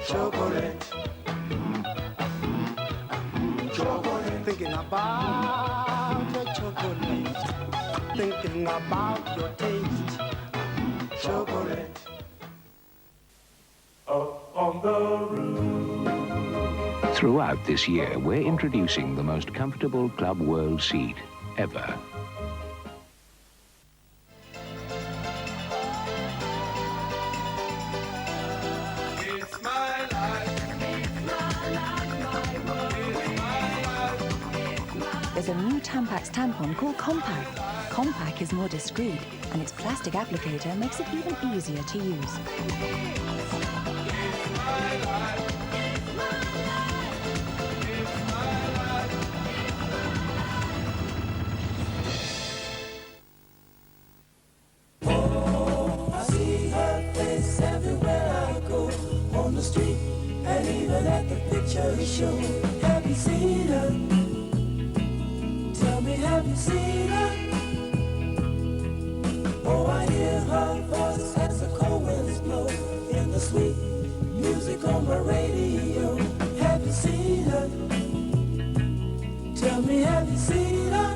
chocolate. Chocolate. Thinking about your chocolate. Thinking about your taste. Chocolate. Up on the roof. Throughout this year, we're introducing the most comfortable Club World seat ever. It's my life. It's my life, my world. It's my life. There's a new Tampax tampon called Compact. Compact is more discreet, and its plastic applicator makes it even easier to use. The street and even at the picture show. Have you seen her? Tell me, have you seen her? Oh, I hear her voice as the cold winds blow in the sweet music on my radio. Have you seen her? Tell me, have you seen her?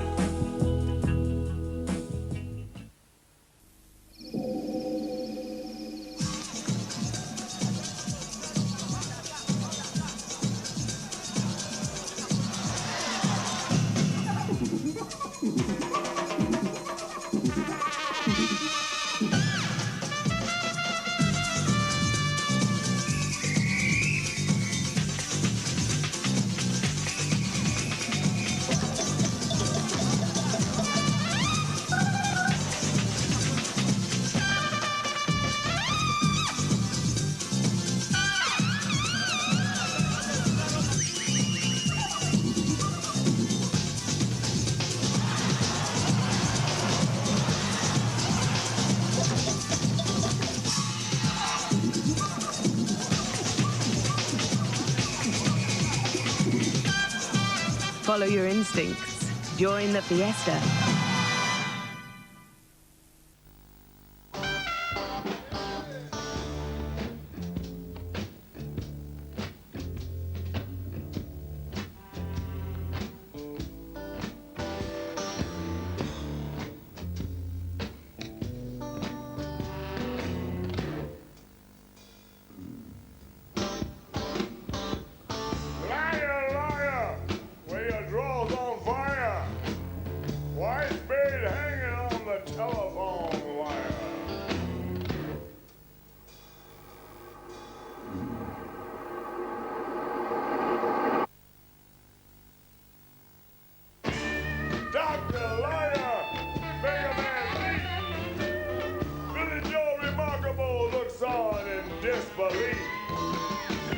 Follow your instincts. Join the fiesta.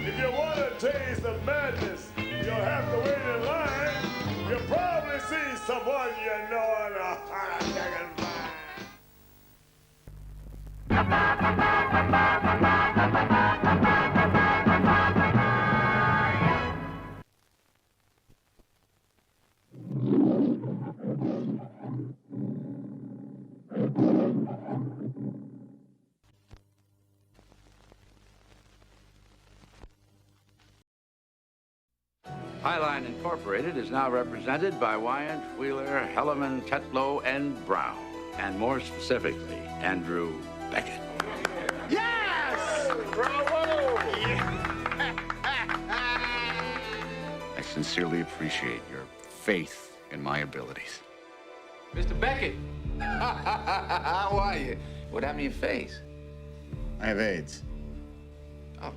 If you want a taste of madness, you'll have to wait in line. You'll probably see someone you know on a hot dang Highline Incorporated is now represented by Wyant, Wheeler, Hellerman, Tetlow, and Brown, and more specifically, Andrew Beckett. Yes! Bravo! I sincerely appreciate your faith in my abilities. Mr. Beckett! How are you? What happened to your face? I have AIDS. Oh.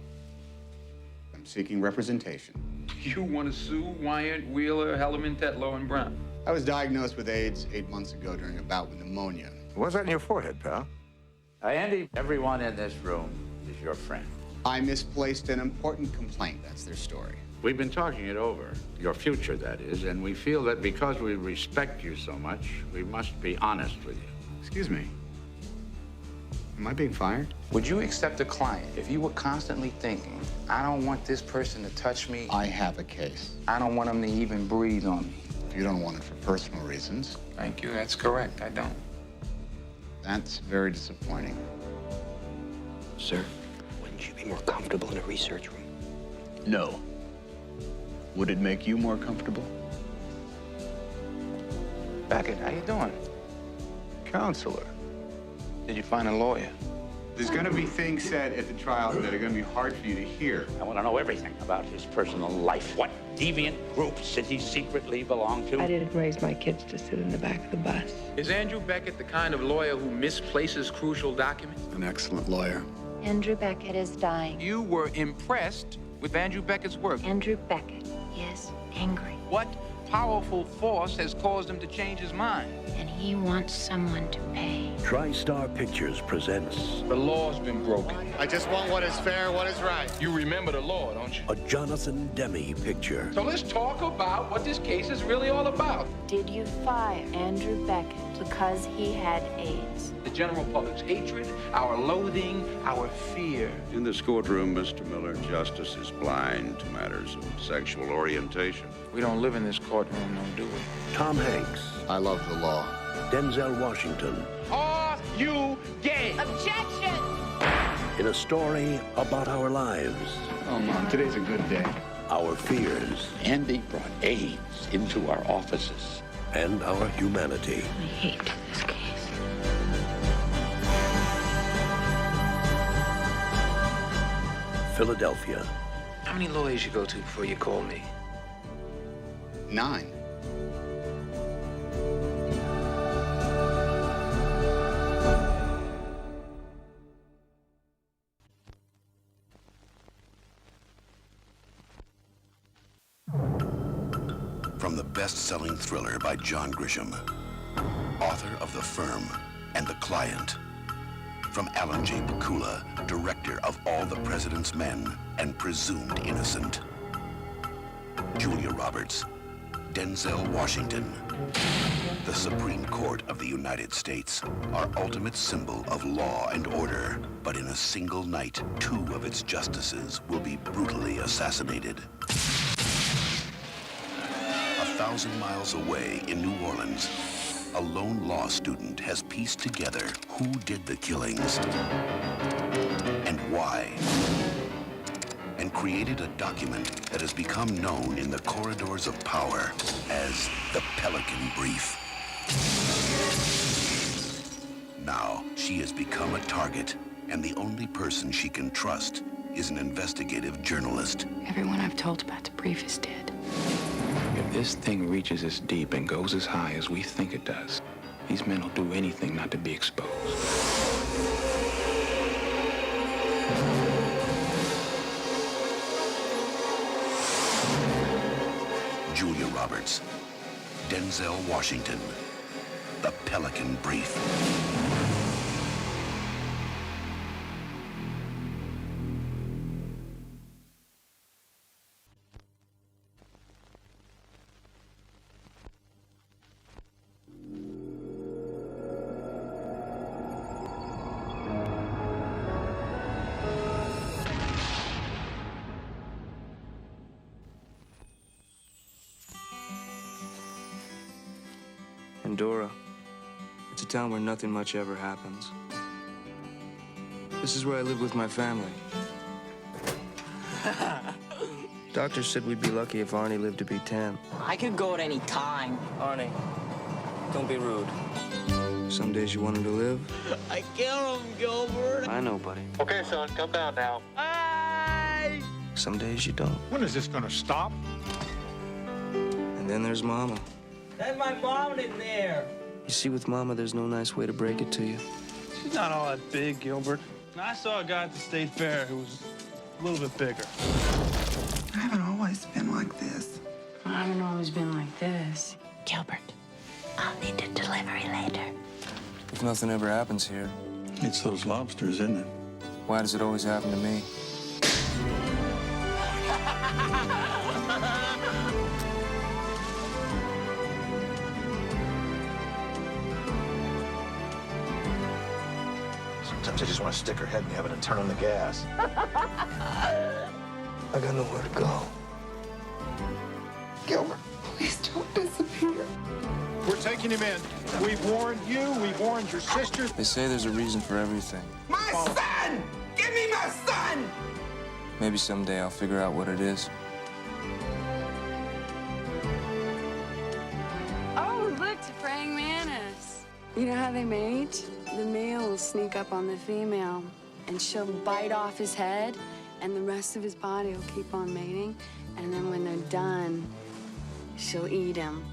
I'm seeking representation. You want to sue Wyant, Wheeler, Hellerman, Tetlow, and Brown? I was diagnosed with AIDS 8 months ago during a bout with pneumonia. What's that in your forehead, pal? Andy, everyone in this room is your friend. I misplaced an important complaint. That's their story. We've been talking it over, your future, that is, and we feel that because we respect you so much, we must be honest with you. Excuse me. Am I being fired? Would you accept a client if you were constantly thinking, I don't want this person to touch me? I have a case. I don't want them to even breathe on me. You don't want it for personal reasons. Thank you, that's correct, I don't. That's very disappointing. Sir, wouldn't you be more comfortable in a research room? No. Would it make you more comfortable? Beckett, how you doing? Counselor. Did you find a lawyer? There's gonna be things said at the trial that are gonna be hard for you to hear. I want to know everything about his personal life. What deviant groups did he secretly belong to? I didn't raise my kids to sit in the back of the bus. Is Andrew Beckett the kind of lawyer who misplaces crucial documents? An excellent lawyer. Andrew Beckett is dying. You were impressed with Andrew Beckett's work. Andrew Beckett is angry. What powerful force has caused him to change his mind? And he wants someone to pay. TriStar Pictures presents The law's been broken. I just want what is fair, what is right. You remember the law, don't you? a Jonathan Demme picture. So let's talk about what this case is really all about. Did you fire Andrew Beckett because he had AIDS? The general public's hatred, our loathing, our fear. In this courtroom, Mr. Miller, justice is blind to matters of sexual orientation. We don't live in this courtroom, no, do we? Tom Hanks, I love the law. Denzel Washington, Are you gay? Objection! in a story about our lives, Oh, Mom, today's a good day. our fears, Andy brought AIDS into our offices. and our humanity. I hate this case. Philadelphia. How many lawyers you go to before you call me? 9. From the best-selling thriller by John Grisham, author of The Firm and The Client. From Alan J. Pakula, director of All the President's Men and Presumed Innocent. Julia Roberts, Denzel Washington. The Supreme Court of the United States, our ultimate symbol of law and order. But in a single night, 2 of its justices will be brutally assassinated. 1,000 miles away in New Orleans, a lone law student has pieced together who did the killings and why, and created a document that has become known in the corridors of power as the Pelican Brief. Now, she has become a target, and the only person she can trust is an investigative journalist. Everyone I've told about the brief is dead. If this thing reaches as deep and goes as high as we think it does, these men will do anything not to be exposed. Julia Roberts, Denzel Washington, The Pelican Brief. Pandora. It's a town where nothing much ever happens. This is where I live with my family. Doctor said we'd be lucky if Arnie lived to be 10. I could go at any time. Arnie, don't be rude. Some days you want him to live. I killed him, Gilbert. I know, buddy. Okay, son, come down now. Bye. Some days you don't. When is this gonna stop? And then there's Mama. That's my mom in there. You see, with Mama, there's no nice way to break it to you. She's not all that big, Gilbert. I saw a guy at the state fair who was a little bit bigger. I haven't always been like this. I haven't always been like this. Gilbert, I'll need a delivery later. If nothing ever happens here, It's those lobsters, isn't it? why does it always happen to me? Sometimes I just want to stick her head in the oven and turn on the gas. I got nowhere to go. Gilbert, please don't disappear. We're taking him in. We've warned you, we've warned your sister. They say there's a reason for everything. My son! Give me my son! Maybe someday I'll figure out what it is. Oh, look, it's a praying mantis. You know how they mate? The male will sneak up on the female, and she'll bite off his head, and the rest of his body will keep on mating. And then when they're done, she'll eat him.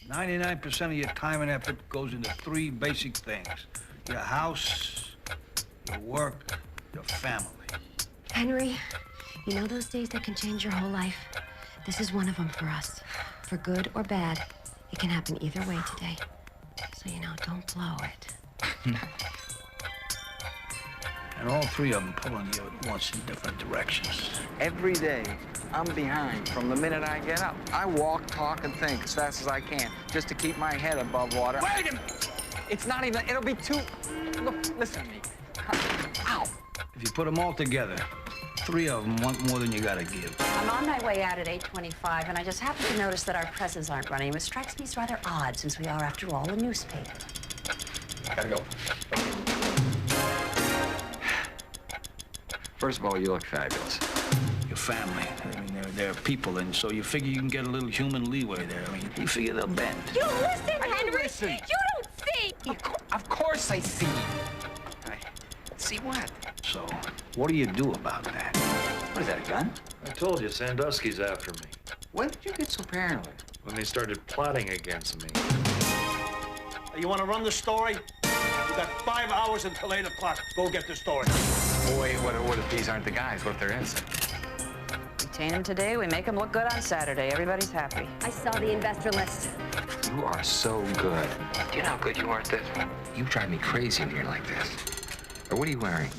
%99 of your time and effort goes into three basic things. Your house, your work, your family. Henry, you know those days that can change your whole life? This is one of them for us. For good or bad, it can happen either way today. So, you know, don't blow it. And all three of them pulling you at once in different directions. Every day, I'm behind from the minute I get up. I walk, talk, and think as fast as I can just to keep my head above water. Wait a minute! It's not even, it'll be too... Look, listen to me. Ow! If you put them all together, three of them want more than you gotta give. I'm on my way out at 8:25, and I just happened to notice that our presses aren't running. It strikes me as rather odd, since we are, after all, a newspaper. Gotta go. First of all, you look fabulous. Your family, I mean, they're people, and so you figure you can get a little human leeway there. I mean, you figure they'll bend. You listen, Henry! listen. You don't see! Of course I see. See what? So, what do you do about that? What is that, a gun? I told you, Sandusky's after me. When did you get so paranoid? When they started plotting against me. You want to run the story? You got 5 hours until 8 o'clock. Go get the story. Boy, what if these aren't the guys? What if they're innocent? Detain them today, we make them look good on Saturday. Everybody's happy. I saw the investor list. You are so good. Do you know how good you are at this? You drive me crazy when you're like this. Or what are you wearing?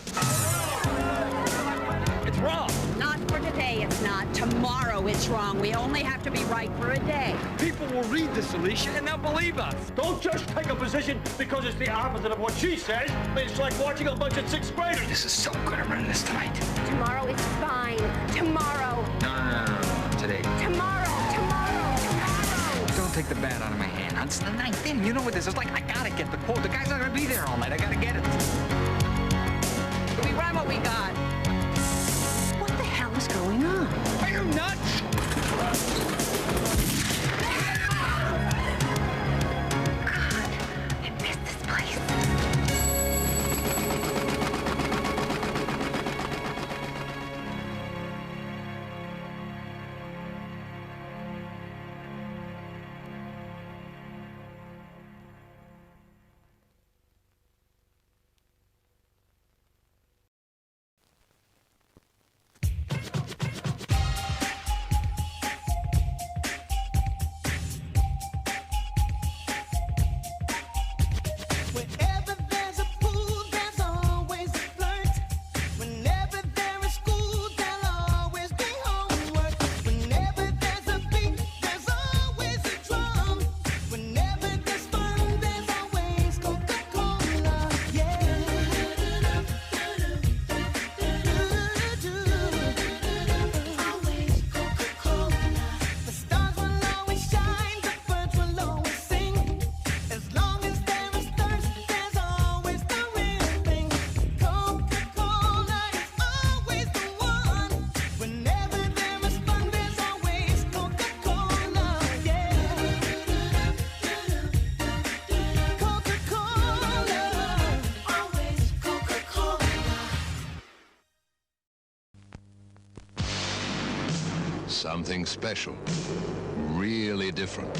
It's wrong. Not for today, it's not. Tomorrow, it's wrong. We only have to be right for a day. People will read this, Alicia, and they'll believe us. Don't just take a position because it's the opposite of what she says. It's like watching a bunch of 6th graders. This is so good. I'm running this tonight. Tomorrow is fine. Tomorrow. No. Today. Tomorrow. Don't take the bat out of my hand. It's the 9th inning. You know what this is like. I gotta get the quote. The guy's not gonna be there all night. I gotta get it. We run what we got. What the hell is going on? Are you nuts? God, I miss this place. Wherever there's a pool, there's always a flirt. Whenever there is school, there'll always be homework. Whenever there's a beat, there's always a drum. Whenever there's fun, there's always Coca-Cola. Yeah. Always Coca-Cola. The stars will always shine, the birds will always sing. As long as there is thirst, there's always the real thing. Coca-Cola is always the one. Whenever there is fun, there's always Coca-Cola. Yeah. Coca-Cola. Always Coca-Cola. Something special, really different.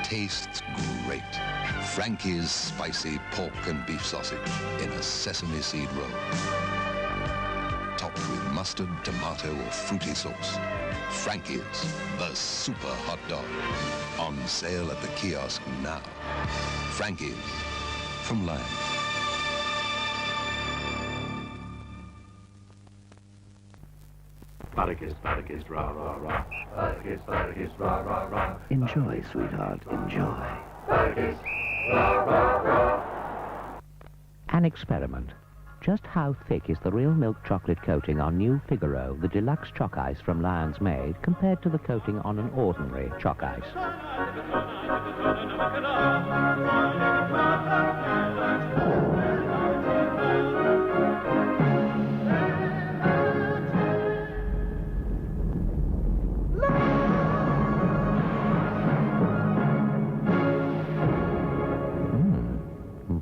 tastes great. Frankie's spicy pork and beef sausage in a sesame seed roll. Topped with mustard, tomato, or fruity sauce. Frankie's, the super hot dog. On sale at the kiosk now. Frankie's, from Lion. Spartacus, Spartacus, rah, rah, rah. Spartacus, Spartacus, rah, rah, rah. Enjoy, sweetheart, enjoy. Spartacus, rah, rah, rah. An experiment. Just how thick is the real milk chocolate coating on new Figaro, the deluxe chalk ice from Lion's Made, compared to the coating on an ordinary chalk ice?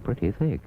Pretty thick.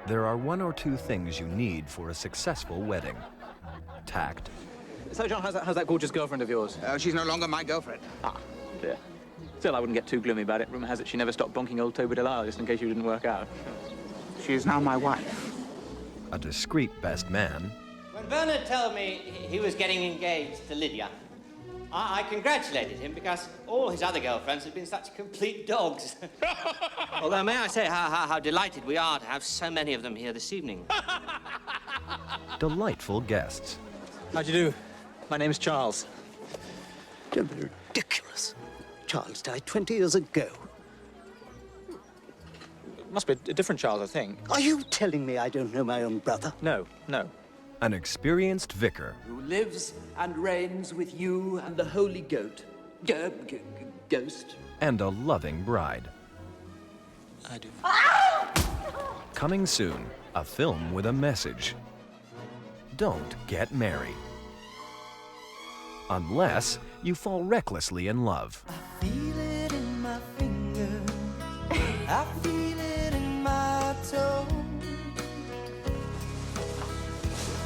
There are one or two things you need for a successful wedding. Tact. So, John, how's that gorgeous girlfriend of yours? She's no longer my girlfriend. Ah, dear. Still, I wouldn't get too gloomy about it. Rumour has it she never stopped bonking old Toby Delisle just in case you didn't work out. She is now my wife. A discreet best man. When Bernard told me he was getting engaged to Lydia, I congratulated him because all his other girlfriends had been such complete dogs. Although, may I say how delighted we are to have so many of them here this evening. Delightful guests. How'd you do? My name's Charles. Don't be ridiculous. Charles died 20 years ago. Must be a different Charles, I think. Are you telling me I don't know my own brother? No, no. An experienced vicar. Who lives and reigns with you and the Holy Goat. Ghost. And a loving bride. I do. Coming soon, a film with a message. Don't get married. Unless you fall recklessly in love. I feel it in my finger. I feel it in my toe.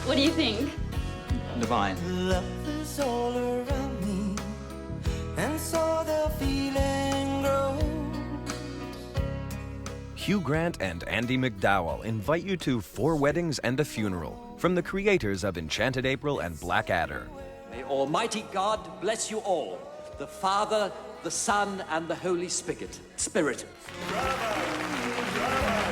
What do you think? Divine. Love is all around me, and so the feeling grows. Hugh Grant and Andie MacDowell invite you to 4 Weddings and a Funeral from the creators of Enchanted April and Blackadder. May Almighty God bless you all, the Father, the Son, and the Holy Spirit. Bravo! Bravo!